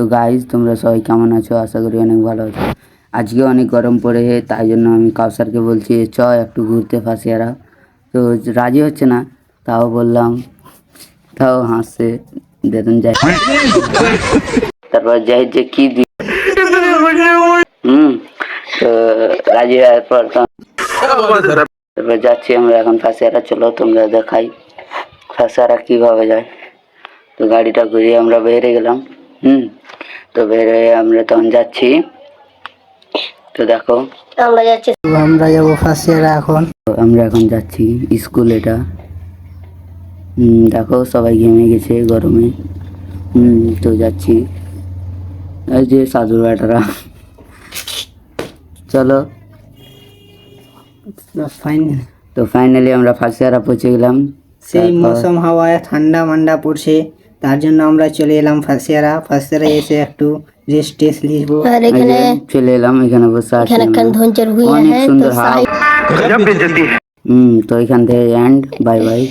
তো গাইজ তোমরা সবাই কেমন আছো? আশা করি অনেক ভালো আছো। আজকে অনেক গরম পড়েছে, তাই জন্য আমি কাউসারকে বলছি একটু ঘুরতে ফাঁসিয়ারা। তো রাজি হচ্ছে না, তাও বললাম, তাও হাসছে। দেখুন যাই, তারপর যাই যে কি তো রাজি হওয়ার পর তারপর যাচ্ছি আমরা এখন ফাঁসিয়ারা। চলো তোমরা দেখাই ফাঁসিয়ারা কিভাবে যায়। তো গাড়িটা ঘুরিয়ে আমরা বেরিয়ে গেলাম। তো বের হয়ে আমরা তখন যাচ্ছি। তো দেখো আমরা যাবো ফাঁসিয়ারা এখন। আমরা এখন যাচ্ছি স্কুল। এটা দেখো সবাই ঘেমে গেছে গরমে। তো যাচ্ছি, এই যে সাধু বেটারা। চলো তো ফাইনালি আমরা ফাঁসিয়ারা পৌঁছে গেলাম। সেই মৌসুম হাওয়ায় ঠান্ডা মান্ডা পড়ছে, তার জন্য আমরা চলে এলাম ফাঁসিয়ারা। এসে একটু রেস্ট টেস্ট নিবো। চলে এলাম, এখানে বসে আছি। অনেক সুন্দর হাওয়া। তো এখান থেকে এন্ড বাই বাই।